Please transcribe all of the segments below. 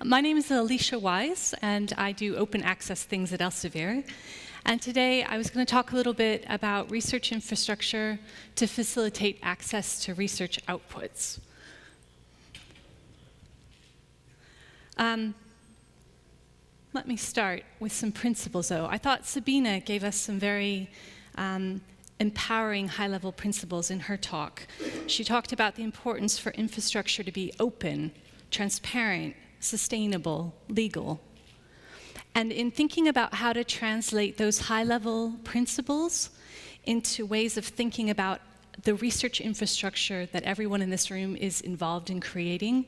My name is Alicia Wise, and I do open access things at Elsevier. And today I was going to talk a little bit about research infrastructure to facilitate access to research outputs. Let me start with some principles, though. I thought Sabina gave us some very empowering high-level principles in her talk. She talked about the importance for infrastructure to be open, transparent, sustainable, legal. And in thinking about how to translate those high-level principles into ways of thinking about the research infrastructure that everyone in this room is involved in creating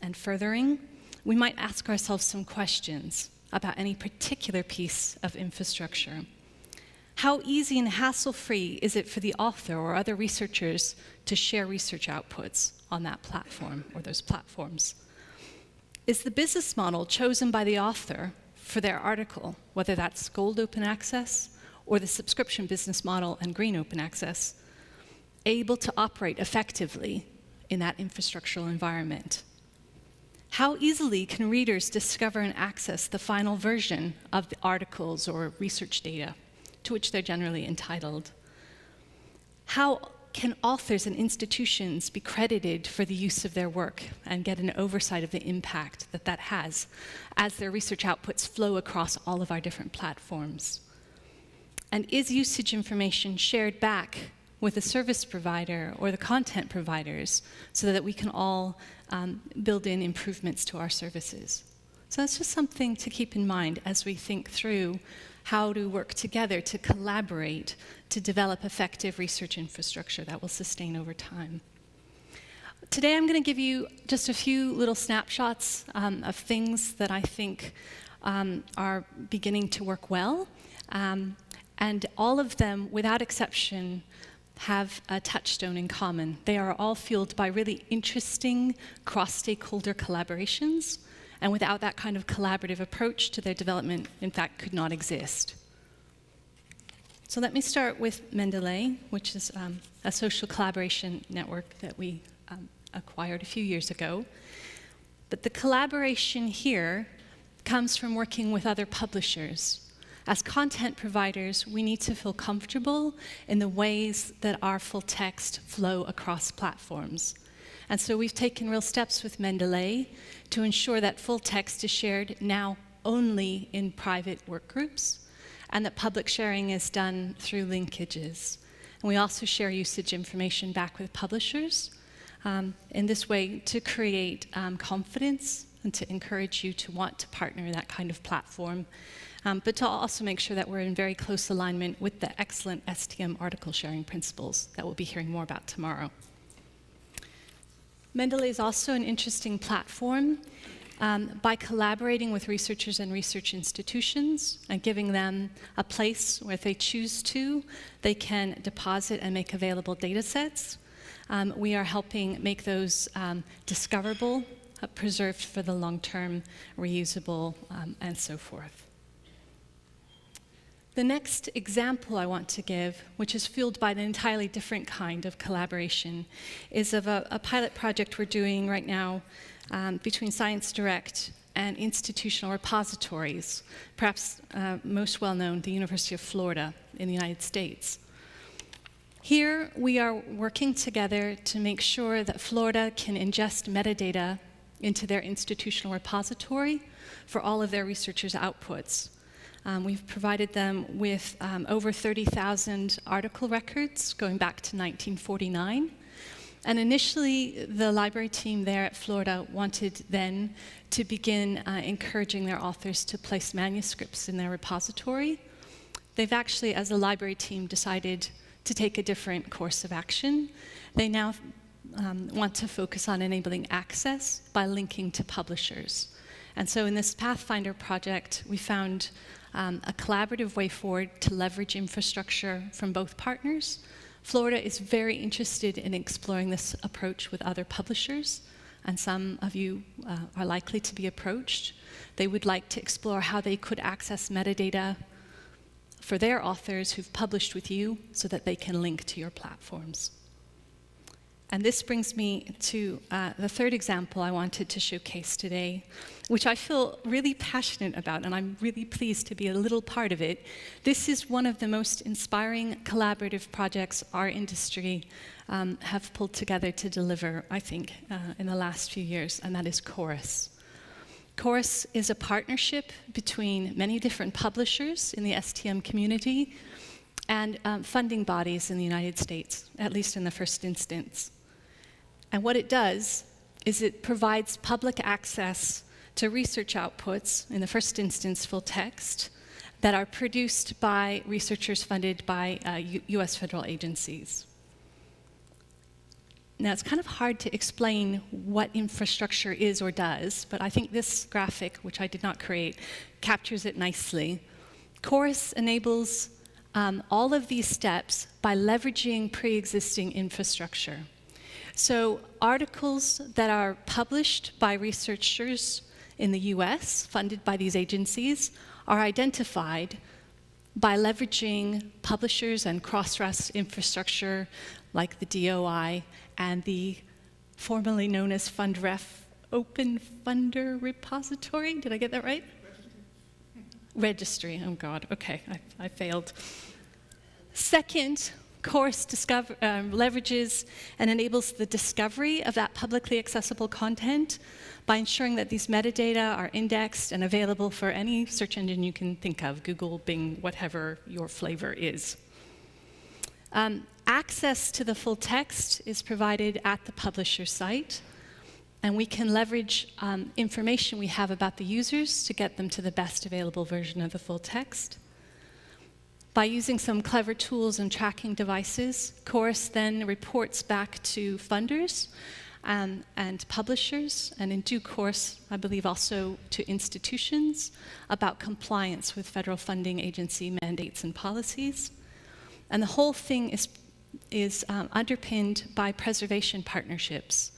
and furthering, we might ask ourselves some questions about any particular piece of infrastructure. How easy and hassle-free is it for the author or other researchers to share research outputs on that platform or those platforms? Is the business model chosen by the author for their article, whether that's gold open access or the subscription business model and green open access, able to operate effectively in that infrastructural environment? How easily can readers discover and access the final version of the articles or research data to which they're generally entitled? How can authors and institutions be credited for the use of their work and get an oversight of the impact that that has as their research outputs flow across all of our different platforms? And is usage information shared back with the service provider or the content providers so that we can all build in improvements to our services? So that's just something to keep in mind as we think through how to work together to collaborate to develop effective research infrastructure that will sustain over time. Today I'm going to give you just a few little snapshots of things that I think are beginning to work well, and all of them, without exception, have a touchstone in common. They are all fueled by really interesting cross-stakeholder collaborations, and without that kind of collaborative approach to their development, in fact, could not exist. So let me start with Mendeley, which is a social collaboration network that we acquired a few years ago. But the collaboration here comes from working with other publishers. As content providers, we need to feel comfortable in the ways that our full text flow across platforms. And so we've taken real steps with Mendeley to ensure that full text is shared now only in private work groups, and that public sharing is done through linkages. And we also share usage information back with publishers in this way to create confidence and to encourage you to want to partner in that kind of platform, but to also make sure that we're in very close alignment with the excellent STM article sharing principles that we'll be hearing more about tomorrow. Mendeley is also an interesting platform. By collaborating with researchers and research institutions and giving them a place where if they choose to, they can deposit and make available data sets. We are helping make those discoverable, preserved for the long term, reusable, and so forth. The next example I want to give, which is fueled by an entirely different kind of collaboration, is of a pilot project we're doing right now between Science Direct and institutional repositories, perhaps most well known, the University of Florida in the United States. Here we are working together to make sure that Florida can ingest metadata into their institutional repository for all of their researchers' outputs. We've provided them with over 30,000 article records going back to 1949. And initially, the library team there at Florida wanted then to begin encouraging their authors to place manuscripts in their repository. They've actually, as a library team, decided to take a different course of action. They now want to focus on enabling access by linking to publishers. And so in this Pathfinder project, we found a collaborative way forward to leverage infrastructure from both partners. Florida is very interested in exploring this approach with other publishers, and some of you are likely to be approached. They would like to explore how they could access metadata for their authors who've published with you so that they can link to your platforms. And this brings me to the third example I wanted to showcase today, which I feel really passionate about, and I'm really pleased to be a little part of it. This is one of the most inspiring collaborative projects our industry have pulled together to deliver, I think, in the last few years, and that is Chorus. Chorus is a partnership between many different publishers in the STM community and funding bodies in the United States, at least in the first instance. And what it does is it provides public access to research outputs, in the first instance full text, that are produced by researchers funded by US federal agencies. Now, it's kind of hard to explain what infrastructure is or does, but I think this graphic, which I did not create, captures it nicely. Chorus enables all of these steps by leveraging pre-existing infrastructure. So articles that are published by researchers in the US, funded by these agencies, are identified by leveraging publishers and cross-ref infrastructure like the DOI and the formerly known as FundRef Open Funder Repository. Did I get that right? Registry. Oh God, okay, I failed. Second, Chorus leverages and enables the discovery of that publicly accessible content by ensuring that these metadata are indexed and available for any search engine you can think of, Google, Bing, whatever your flavor is. Access to the full text is provided at the publisher site, and we can leverage information we have about the users to get them to the best available version of the full text. By using some clever tools and tracking devices, Chorus then reports back to funders and publishers, and in due course, I believe also to institutions, about compliance with federal funding agency mandates and policies. And the whole thing is underpinned by preservation partnerships.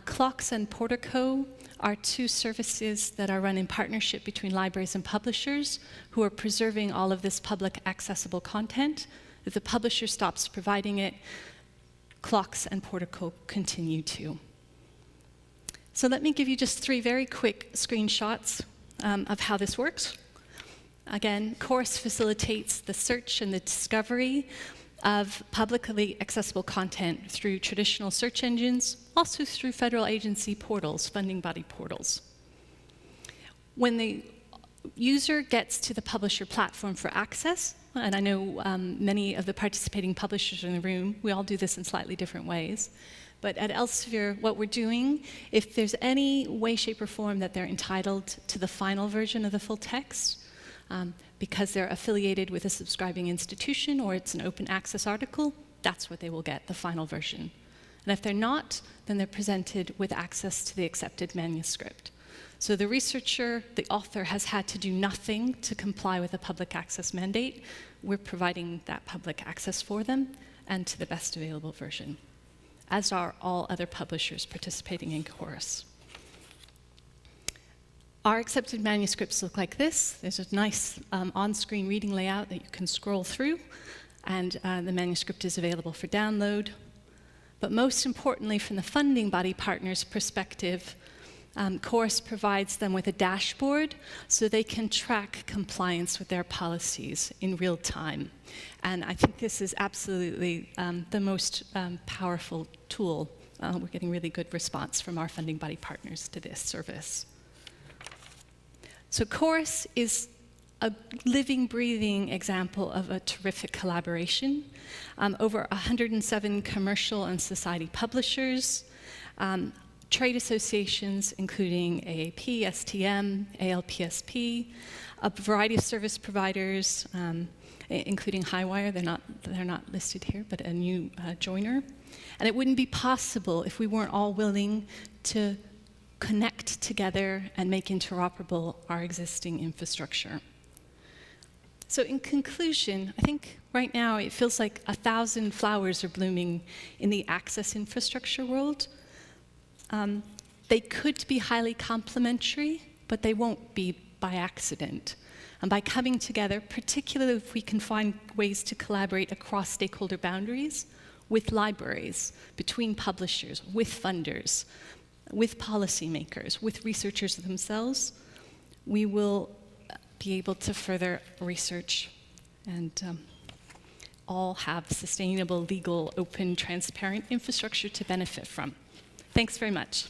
Clocks and Portico are two services that are run in partnership between libraries and publishers who are preserving all of this public accessible content. If the publisher stops providing it, Clocks and Portico continue to. So let me give you just 3 very quick screenshots of how this works. Again, Chorus facilitates the search and the discovery of publicly accessible content through traditional search engines, also through federal agency portals, funding body portals. When the user gets to the publisher platform for access, and I know many of the participating publishers in the room, we all do this in slightly different ways, but at Elsevier, what we're doing, if there's any way, shape, or form that they're entitled to the final version of the full text, because they're affiliated with a subscribing institution or it's an open access article, that's what they will get, the final version. And if they're not, then they're presented with access to the accepted manuscript. So the researcher, the author, has had to do nothing to comply with a public access mandate. We're providing that public access for them and to the best available version, as are all other publishers participating in Chorus. Our accepted manuscripts look like this. There's a nice on-screen reading layout that you can scroll through, and the manuscript is available for download. But most importantly, from the funding body partner's perspective, Chorus provides them with a dashboard so they can track compliance with their policies in real time. And I think this is absolutely the most powerful tool. We're getting really good response from our funding body partners to this service. So Chorus is a living, breathing example of a terrific collaboration. Over 107 commercial and society publishers, trade associations including AAP, STM, ALPSP, a variety of service providers, including Highwire. They're not listed here, but a new joiner. And it wouldn't be possible if we weren't all willing to connect together and make interoperable our existing infrastructure. So in conclusion, I think right now it feels like 1,000 flowers are blooming in the access infrastructure world. They could be highly complementary, but they won't be by accident. And by coming together, particularly if we can find ways to collaborate across stakeholder boundaries, with libraries, between publishers, with funders, with policymakers, with researchers themselves, we will be able to further research and all have sustainable, legal, open, transparent infrastructure to benefit from. Thanks very much.